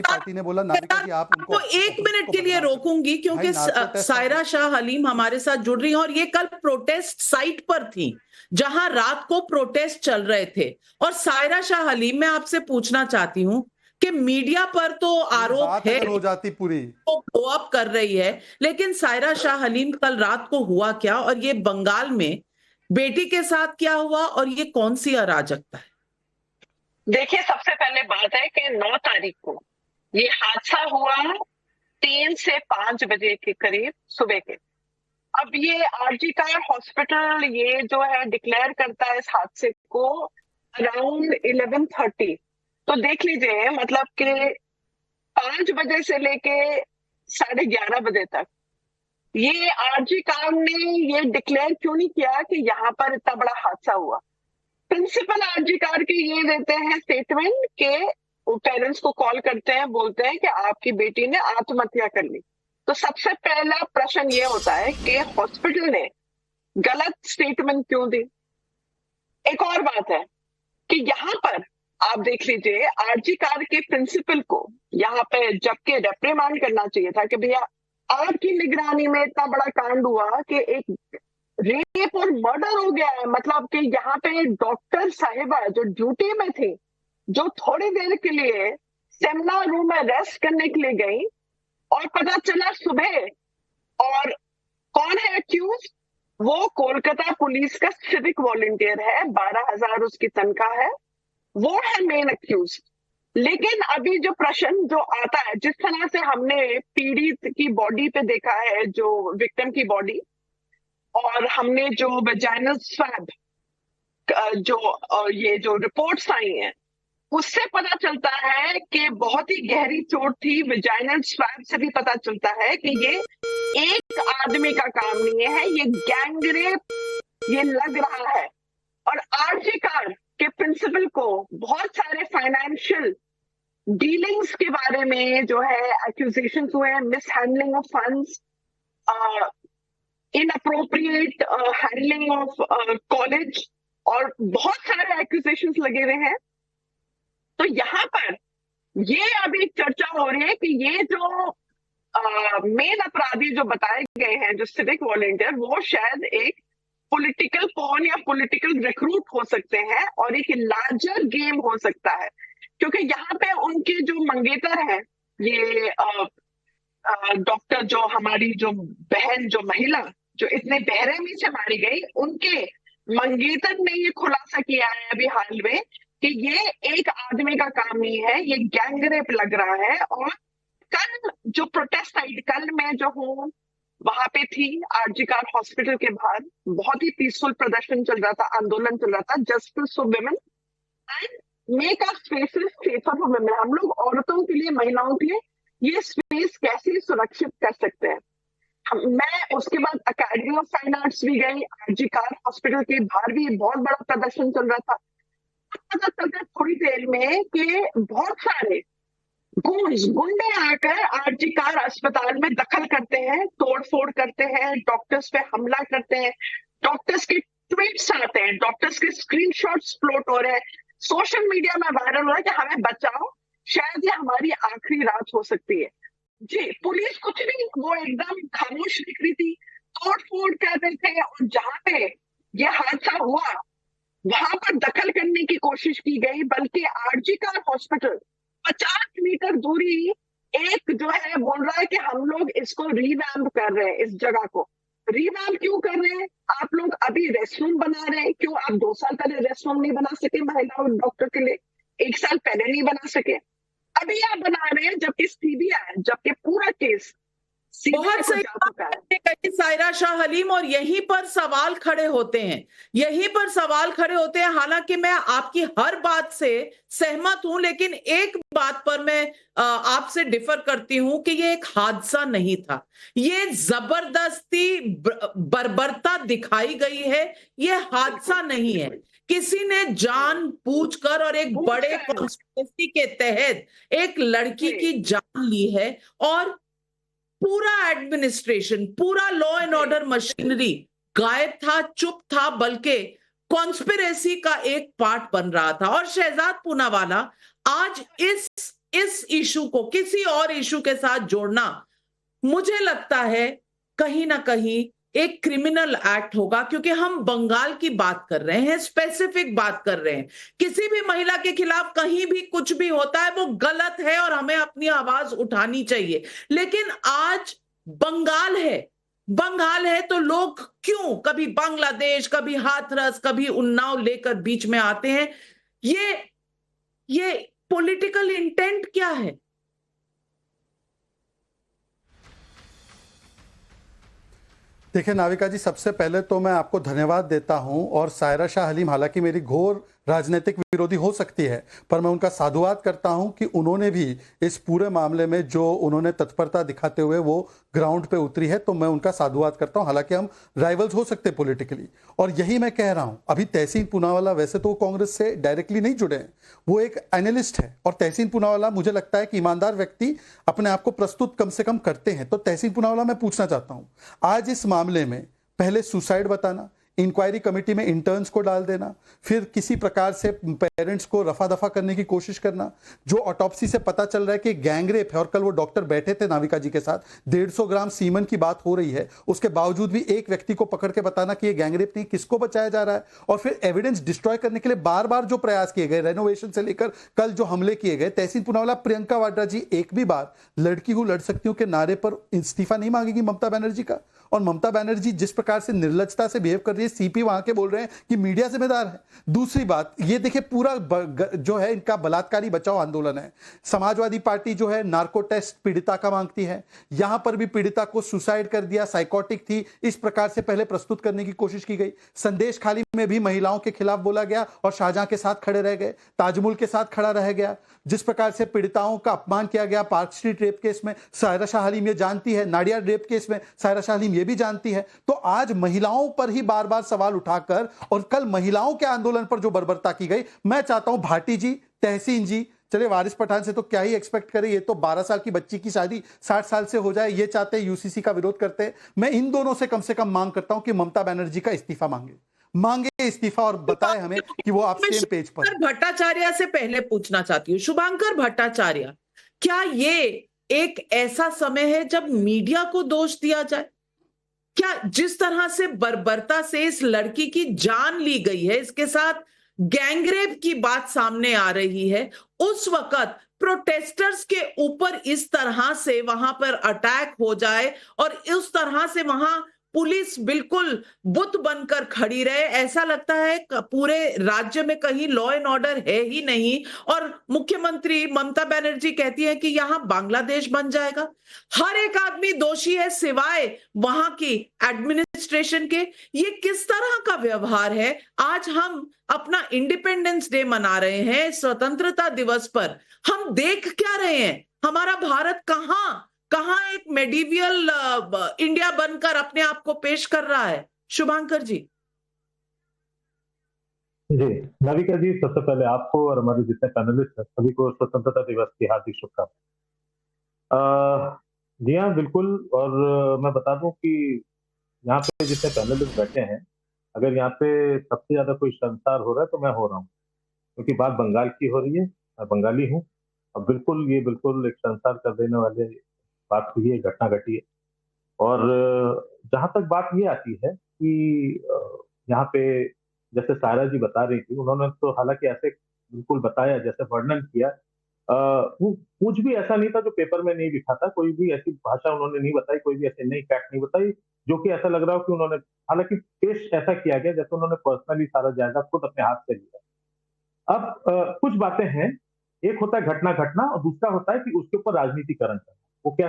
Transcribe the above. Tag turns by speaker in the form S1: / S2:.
S1: Party ने बोला नाविका कि आप उनको
S2: एक मिनट के लिए रोकूंगी क्योंकि सायरा शाह हलीम हमारे साथ जुड़ रही हैं और ये कल प्रोटेस्ट साइट पर थी जहां रात को प्रोटेस्ट चल रहे थे। और सायरा शाह हलीम, मैं आपसे पूछना चाहती हूं कि मीडिया पर तो आरोप है
S1: हो जाती पूरी
S2: तो ब्लो अप कर रही है, लेकिन सायरा शाह हलीम कल रात को हुआ क्या और ये बंगाल में बेटी के साथ क्या हुआ और ये कौन सी अराजकता है?
S3: देखिए, सबसे पहले बात है कि 9 तारीख को ये हादसा हुआ 3 से 5 बजे के करीब सुबह के। अब ये आरजी कार हॉस्पिटल ये जो है डिक्लेयर करता है इस हादसे को अराउंड 11:30। तो देख लीजिए, मतलब कि 5 बजे से लेके 11:30 बजे तक ये आरजी कार ने ये डिक्लेयर क्यों नहीं किया कि यहाँ पर इतना बड़ा हादसा हुआ। प्रिंसिपल आरजी कार के ये देते हैं स्टेटमेंट के पेरेंट्स को कॉल करते हैं, बोलते हैं कि आपकी बेटी ने आत्महत्या कर ली। तो सबसे पहला प्रश्न ये होता है कि हॉस्पिटल ने गलत स्टेटमेंट क्यों दी। एक और बात है कि यहाँ पर आप देख लीजिए, आरजी कार के प्रिंसिपल को यहाँ पे जबकि रेप्रिमांड करना चाहिए था कि भैया आपकी निगरानी में इतना बड़ा कांड हुआ कि एक रेप और मर्डर हो गया है। मतलब कि यहाँ पे डॉक्टर साहिबा जो ड्यूटी में थी, जो थोड़ी देर के लिए सेमिनार रूम में रेस्ट करने के लिए गई और पता चला सुबह, और कौन है अक्यूज, वो कोलकाता पुलिस का सिविक वॉलंटियर है, 12,000 उसकी तनख्वाह है, वो है मेन अक्यूज। लेकिन अभी जो प्रश्न जो आता है, जिस तरह से हमने पीड़ित की बॉडी पे देखा है, जो विक्टिम की बॉडी, और हमने जो वेजाइनल स्वैब जो ये जो रिपोर्ट्स आई हैं उससे पता चलता है कि बहुत ही गहरी चोट थी। वेजाइनल स्वैब से भी पता चलता है कि ये एक आदमी का काम नहीं है, ये गैंग रेप ये लग रहा है। और आरजी कार के प्रिंसिपल को बहुत सारे फाइनेंशियल डीलिंग्स के बारे में जो है एक्यूजेशंस हुए हैं, miss handling of funds, inappropriate handling of college, और बहुत सारे एक्यूजेशंस लगे हुए हैं। तो यहाँ पर ये अभी चर्चा हो रही है कि ये जो मेन अपराधी जो बताए गए हैं, जो सिविक वॉलंटियर, वो शायद एक पॉलिटिकल पॉन या पॉलिटिकल रिक्रूट हो सकते हैं और एक लार्जर गेम हो सकता है। क्योंकि यहाँ पे उनके जो मंगेतर हैं, ये डॉक्टर जो हमारी जो बहन, जो महिला जो इतने बेरहमी से मारी गई, उनके मंगेतर ने ये खुलासा किया है अभी हाल में कि ये एक आदमी का काम नहीं है, ये गैंग रेप लग रहा है। और कल जो प्रोटेस्ट आई, कल मैं जो हूँ वहां पे थी आरजी कार हॉस्पिटल के बाहर, बहुत ही पीसफुल प्रदर्शन चल रहा था, आंदोलन चल रहा था, justice for women and make our spaces safer for women. हम लोग औरतों के लिए, महिलाओं के लिए ये स्पेस कैसे सुरक्षित कर सकते हैं। मैं उसके बाद अकेडमी ऑफ फाइन आर्ट्स भी गई, आरजी कार हॉस्पिटल के बाहर भी बहुत बड़ा प्रदर्शन चल रहा था। पता चलता थोड़ी देर में कि बहुत सारे गुंडे आकर आरजी कार अस्पताल में दखल करते हैं, तोड़फोड़ करते हैं, डॉक्टर्स पे हमला करते हैं, डॉक्टर्स के ट्वीट्स आते हैं, डॉक्टर्स के स्क्रीनशॉट्स फ्लोट हो रहे हैं, सोशल मीडिया में वायरल हो रहा है कि हमें बचाओ, शायद ये हमारी आखिरी रात हो सकती है। जी, पुलिस कुछ नहीं, वो एकदम खामोश दिख रही थी, तोड़-फोड़ कर रहे थे। और जहां पे ये हादसा हुआ वहां पर दखल करने की कोशिश की गई, बल्कि आरजी कार हॉस्पिटल 50 मीटर दूरी एक जो है बोल रहा है कि हम लोग इसको रिवैम्प कर रहे हैं। इस जगह को रिवैम्प क्यों कर रहे हैं? आप लोग अभी रेस्टरूम बना रहे हैं, क्यों आप 2 साल पहले रेस्टरूम नहीं बना सके महिला और डॉक्टर के लिए? 1 साल पहले नहीं बना सके, अभी आप बना रहे हैं जबकि सीबीआई, जबकि पूरा केस
S2: बहुत सही कही सायरा शाह हलीम। और यहीं पर सवाल खड़े होते हैं, यहीं पर सवाल खड़े होते हैं। हालांकि मैं आपकी हर बात से सहमत हूं, लेकिन एक बात पर मैं आपसे डिफर करती हूं कि ये एक हादसा नहीं था, ये जबरदस्ती बर्बरता दिखाई गई है, ये हादसा नहीं है। किसी ने जानबूझकर और एक बड़े कॉन्स्पिरेसी के तहत एक लड़की की जान ली है, और पूरा एडमिनिस्ट्रेशन, पूरा लॉ एंड ऑर्डर मशीनरी गायब था, चुप था, बल्कि कॉन्स्पिरेसी का एक पार्ट बन रहा था। और शहजाद पूनावाला आज इस इस इशू को किसी और इशू के साथ जोड़ना, मुझे लगता है कहीं ना कहीं एक क्रिमिनल एक्ट होगा, क्योंकि हम बंगाल की बात कर रहे हैं, स्पेसिफिक बात कर रहे हैं। किसी भी महिला के खिलाफ कहीं भी कुछ भी होता है वो गलत है और हमें अपनी आवाज उठानी चाहिए। लेकिन आज बंगाल है तो लोग क्यों कभी बांग्लादेश, कभी हाथरस, कभी उन्नाव लेकर बीच में आते हैं? ये पॉलिटिकल इंटेंट क्या है?
S1: देखिए नाविका जी, सबसे पहले तो मैं आपको धन्यवाद देता हूं, और सायरा शाह हलीम हालांकि मेरी घोर राजनीतिक विरोधी हो सकती है, पर मैं उनका साधुवाद करता हूं कि उन्होंने भी इस पूरे मामले में जो उन्होंने तत्परता दिखाते हुए वो ग्राउंड पे उतरी है, तो मैं उनका साधुवाद करता हूं। हालांकि हम राइवल्स हो सकते हैं पॉलिटिकली, और यही मैं कह रहा हूं। अभी तहसीन पूनावाला वैसे तो कांग्रेस से डायरेक्टली नहीं जुड़े हैं, वो एक एनालिस्ट है, और तहसीन पूनावाला मुझे लगता है कि ईमानदार व्यक्ति अपने आप को प्रस्तुत कम से कम करते हैं। तो तहसीन पूनावाला, मैं पूछना चाहता हूं, आज इस मामले में पहले सुसाइड बताना, इंक्वायरी कमेटी में इंटर्न्स को डाल देना, फिर किसी प्रकार से पेरेंट्स को रफा दफा करने की कोशिश करना, जो ऑटोप्सी से पता चल रहा है कि गैंगरेप है, और कल वो डॉक्टर बैठे थे नाविका जी के साथ, 150 ग्राम सीमन की बात हो रही है, उसके बावजूद भी एक व्यक्ति को पकड़ के बताना कि ये गैंगरेप नहीं, किसको बचाया जा रहा है? और फिर एविडेंस डिस्ट्रॉय करने के लिए बार बार जो प्रयास किए गए, रेनोवेशन से लेकर कल जो हमले किए गए, तहसीन पूनावाला, प्रियंका वाड्रा जी एक भी बार लड़की हूं लड़ सकती हूं के नारे पर इस्तीफा नहीं मांगेगी ममता बनर्जी का? और ममता बनर्जी जिस प्रकार से निर्लजता से बिहेव कर रही है, सीपी वहां के बोल रहे हैं कि मीडिया जिम्मेदार है। दूसरी बात, ये देखिए पूरा जो है इनका बलात्कारी बचाओ आंदोलन है। समाजवादी पार्टी जो है नार्को टेस्ट पीड़िता का मांगती है, यहां पर भी पीड़िता को सुसाइड कर दिया, साइकोटिक थी, इस प्रकार से पहले प्रस्तुत करने की कोशिश की गई। संदेश खाली में भी महिलाओं के खिलाफ बोला गया और शाहजहां के साथ खड़े रह गए, ताजमुल के साथ खड़ा रह गया। जिस प्रकार से पीड़िताओं का अपमान किया गया पार्क स्ट्रीट रेप केस में, सायरा शाह हलीम ये जानती है, नाडिया रेप केस में सायरा शाह हलीम ये भी जानती है। तो आज महिलाओं पर ही बार बार सवाल उठाकर, और कल महिलाओं के आंदोलन पर जो बर्बरता की गई, मैं चाहता हूं भाटी जी, तहसीन जी, चले वारिस पठान से तो क्या ही एक्सपेक्ट करें, ये तो 12 साल की बच्ची की शादी 60 साल से हो जाए, ये चाहते हैं, यूसीसी का विरोध करते हैं। मैं इन दोनों से कम मांग करता हूं कि ममता बनर्जी का इस्तीफा मांगे इस्तीफा, और बताएं हमें कि वो आप सेम पेज पर।
S2: भट्टाचार्य से पहले पूछना चाहती हूँ, शुभंकर भट्टाचार्य, क्या ये एक ऐसा समय है जब मीडिया को दोष दिया जाए? क्या जिस तरह से बर्बरता से इस लड़की की जान ली गई है, इसके साथ गैंगरेप की बात सामने आ रही है, उस वक्त प्रोटेस्टर्स के ऊपर इस तरह से वहां पर अटैक हो जाए और उस तरह से वहां पुलिस बिल्कुल बुत बनकर खड़ी रहे, ऐसा लगता है पूरे राज्य में कहीं लॉ एंड ऑर्डर है ही नहीं। और मुख्यमंत्री ममता बनर्जी कहती है कि यहां बांग्लादेश बन जाएगा। हर एक आदमी दोषी है सिवाय वहां की एडमिनिस्ट्रेशन के। ये किस तरह का व्यवहार है? आज हम अपना इंडिपेंडेंस डे मना रहे हैं, स्वतंत्रता दिवस पर हम देख क्या रहे हैं? हमारा भारत कहां एक मेडिवियल इंडिया बनकर अपने आप को पेश कर रहा है? शुभंकर जी।
S4: जी नाविका जी, सबसे पहले आपको और हमारे जितने पैनलिस्ट हैं सभी को स्वतंत्रता दिवस की हार्दिक शुभकामनाएं। जी हाँ, बिल्कुल। और मैं बता दूं कि यहाँ पे जितने पैनलिस्ट बैठे हैं, अगर यहाँ पे सबसे ज्यादा कोई शर्मसार हो रहा है तो मैं हो रहा हूँ, क्योंकि बात बंगाल की हो रही है, मैं बंगाली हूँ, और बिल्कुल ये बिल्कुल एक शर्मसार कर देने वाले बात हुई है, घटना घटी है। और जहां तक बात ये आती है कि यहाँ पे जैसे सायरा जी बता रही थी, उन्होंने तो हालांकि ऐसे बिल्कुल बताया, जैसे वर्णन किया, वो कुछ भी ऐसा नहीं था जो पेपर में नहीं लिखा था, कोई भी ऐसी भाषा उन्होंने नहीं बताई, कोई भी ऐसी नई फैक्ट नहीं बताई जो कि ऐसा लग रहा हो कि उन्होंने, हालांकि पेश ऐसा किया गया जैसे उन्होंने पर्सनली सारा जायजा खुद अपने हाथ से लिया। अब कुछ बातें हैं, एक होता है घटना घटना, और दूसरा होता है कि उसके ऊपर राजनीतिकरण करना। वो क्या